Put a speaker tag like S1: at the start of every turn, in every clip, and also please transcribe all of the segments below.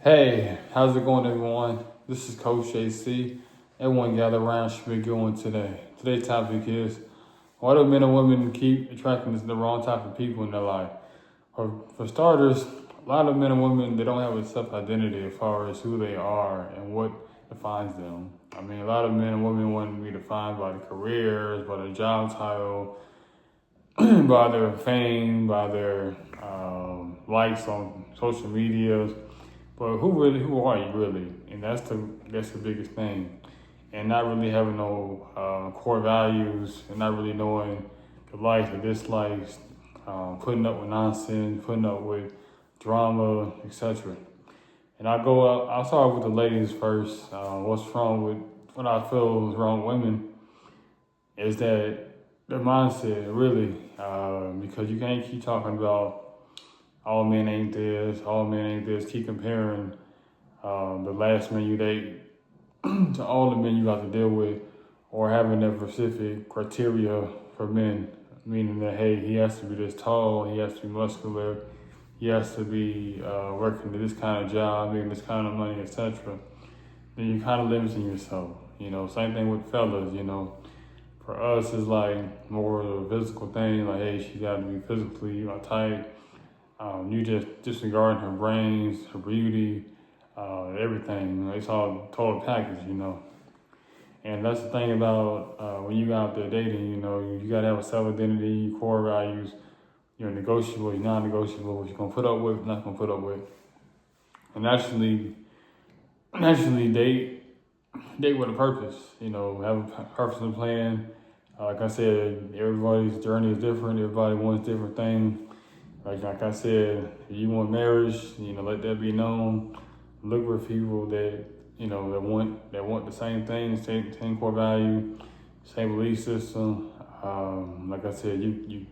S1: Hey, how's it going, everyone? This is Coach AC. Everyone gather around should be going today. Today's topic is why do men and women keep attracting the wrong type of people in their life? For starters, a lot of men and women they don't have a self-identity as far as who they are and what defines them. I mean, a lot of men and women want to be defined by their careers, by their job title, by their fame, by their likes on social media. But who are you really? And that's the biggest thing. And not really having no core values, and not really knowing the likes or dislikes, putting up with nonsense, putting up with drama, etc. And I'll start with the ladies first. What's wrong with what I feel is wrong with women is that their mindset really, because you can't keep talking about all men ain't this, all men ain't this. Keep comparing the last man you date to all the men you got to deal with, or having that specific criteria for men, meaning that hey, he has to be this tall, he has to be muscular, he has to be working this kind of job, making this kind of money, etc. Then you kind of limiting yourself. Same thing with fellas. For us, it's like more of a physical thing. Like, hey, she got to be physically tight. You just disregarding her brains, her beauty, everything. It's all total package. And that's the thing about when you go out there dating. You gotta have a self-identity, core values. You're negotiable, you're non-negotiable. What you're gonna put up with, not gonna put up with. And actually date with a purpose. Have a purpose and plan. Like I said, everybody's journey is different. Everybody wants different things. Like I said, if you want marriage, let that be known. Look for people that that want the same things, same core value, same belief system. Like I said,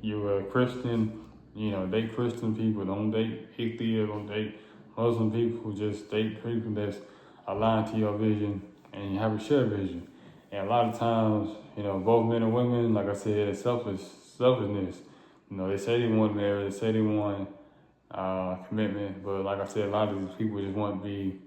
S1: you're a Christian. Date Christian people. Don't date atheists. Don't date Muslim people. Just date people that's aligned to your vision and you have a shared vision. And a lot of times, both men and women, like I said, it's selfishness. They say they want marriage, they say they want commitment, but like I said, a lot of these people just want to be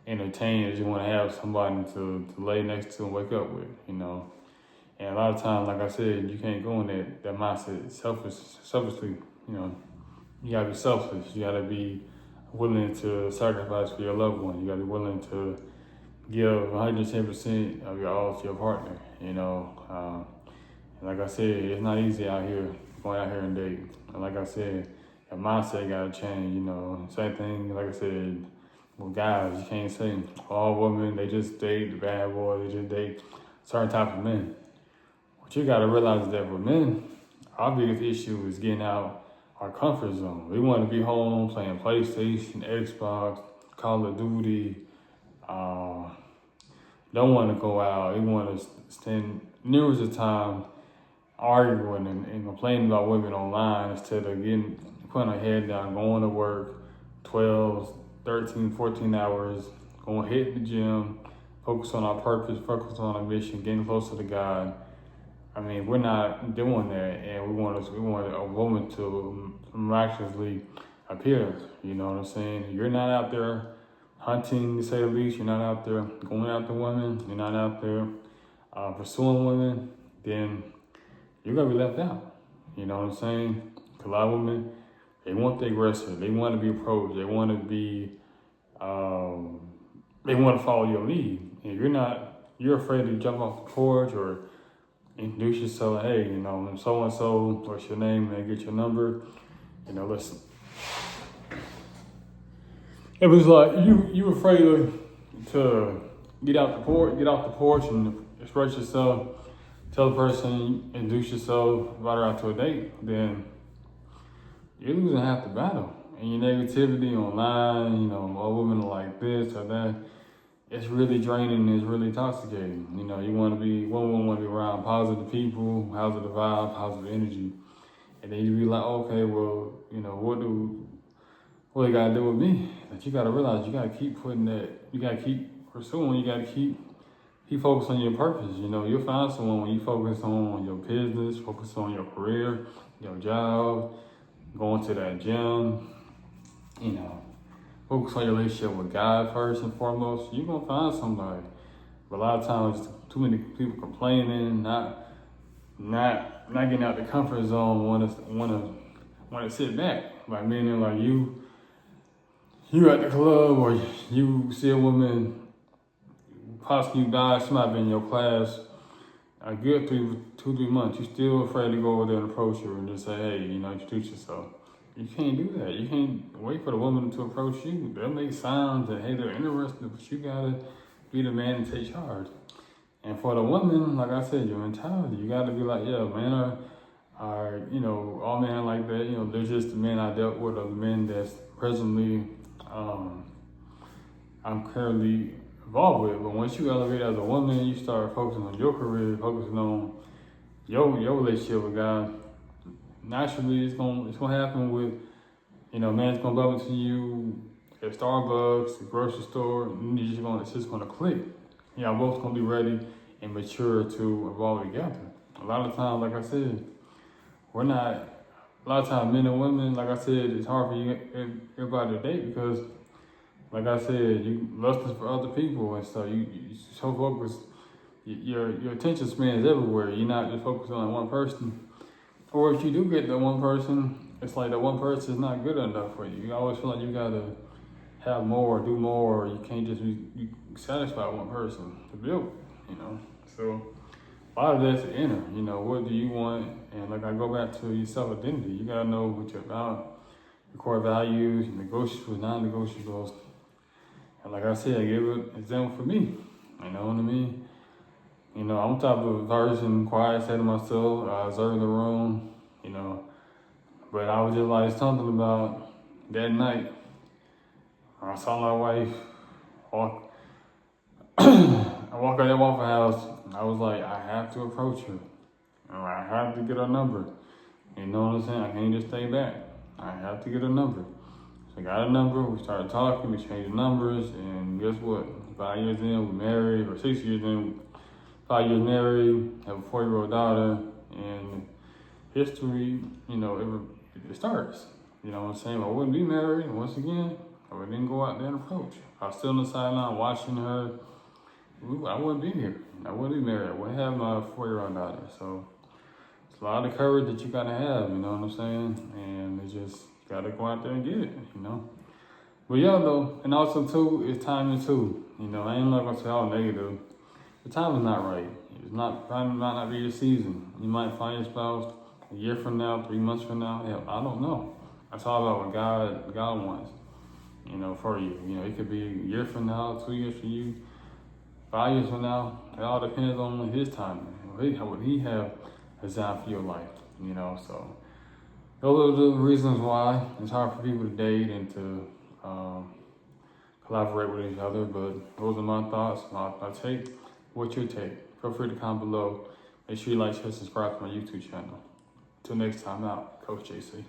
S1: entertained, they just want to have somebody to lay next to and wake up with, And a lot of times, like I said, you can't go in that mindset selfishly, You gotta be selfless, you gotta be willing to sacrifice for your loved one, you gotta be willing to give 110% of your all to your partner, And like I said, it's not easy out here, going out here and date. And like I said, your mindset gotta change, Same thing, like I said, with guys, you can't say all women, they just date the bad boy, they just date certain type of men. What you gotta realize is that with men, our biggest issue is getting out our comfort zone. We wanna be home playing PlayStation, Xbox, Call of Duty, don't wanna go out, they wanna spend numerous of time arguing and complaining about women online instead of putting our head down, going to work 12, 13, 14 hours, hit the gym, focus on our purpose, focus on our mission, getting closer to God. I mean, we're not doing that, and we want a woman to miraculously appear. You know what I'm saying? You're not out there hunting, to say the least. You're not out there going after women. You're not out there pursuing women. Then you're gonna be left out. You know what I'm saying? A lot of women, they want the aggressor. They want to be approached. They want to be, they want to follow your lead. And you're afraid to jump off the porch or introduce yourself. Hey, so and so, what's your name? And get your number. Listen. It was like you afraid to get off the porch and express yourself. Tell the person, introduce yourself, invite her out to a date, then you're losing half the battle. And your negativity online, all women are like this or that, it's really draining, it's really intoxicating. One woman want to be around positive people, positive vibe, positive energy. And then you be like, okay, well, what do you gotta do with me? Like, you gotta realize you gotta keep putting that, you gotta keep pursuing, you gotta keep focused on your purpose. You'll find someone when you focus on your business, focus on your career, your job, going to that gym, focus on your relationship with God first and foremost, you're gonna find somebody. But a lot of times, too many people complaining, not getting out the comfort zone, want to sit back. Like meaning like you at the club or you see a woman, possibly guy, somebody in your class, a good 2-3 months, you still afraid to go over there and approach her and just say, hey, introduce yourself. You can't do that. You can't wait for the woman to approach you. They'll make signs that, hey, they're interested, but you gotta be the man and take charge. And for the woman, like I said, your mentality, you gotta be like, yeah, men are all men like that. They're just the men I dealt with, or the men that's presently I'm currently involved with. But once you elevate as a woman, you start focusing on your career, focusing on your relationship with God. Naturally, it's gonna happen with, man's gonna bump into you at Starbucks, the grocery store, and it's just gonna click. Both gonna be ready and mature to evolve together. A lot of times, like I said, a lot of times men and women, like I said, it's hard for everybody to date because, like I said, you lusting for other people and stuff. You so focused, your attention span is everywhere. You're not just focused on one person. Or if you do get that one person, it's like that one person is not good enough for you. You always feel like you gotta have more, do more. You can't just be satisfied with one person to build, So a lot of that's inner, what do you want? And like I go back to your self-identity. You gotta know what you're about, your core values, your negotiables, non-negotiables. And like I said, I gave an example for me. You know what I mean? I'm type of version, quiet, say to myself, I observe the room, But I was just like something about that night. I saw my wife walk. I walk out that Waffle House. I was like, I have to approach her. I have to get her number. You know what I'm saying? I can't just stay back. I have to get her number. So I got a number. We started talking. We changed the numbers, and guess what? 5 years in, we married, or 6 years in. 5 years married, have a 4-year-old daughter, and history, it starts. You know what I'm saying? I wouldn't be married, and once again, I wouldn't go out there and approach. I was still on the sideline watching her. I wouldn't be here. I wouldn't be married. I wouldn't have my 4-year-old daughter. So it's a lot of courage that you gotta have, you know what I'm saying? And you just gotta go out there and get it, But yeah, though, and also too, it's timing too. I ain't not gonna say all negative. The time is not right. Probably might not be your season. You might find your spouse a year from now, 3 months from now. Hell, I don't know. That's all about what God wants, for you. It could be a year from now, 2 years from you, 5 years from now. It all depends on His timing. What He have designed for your life, So those are the reasons why it's hard for people to date and to collaborate with each other. But those are my thoughts, my take. What's your take? Feel free to comment below. Make sure you like, share, subscribe to my YouTube channel. Until next time out, Coach JC.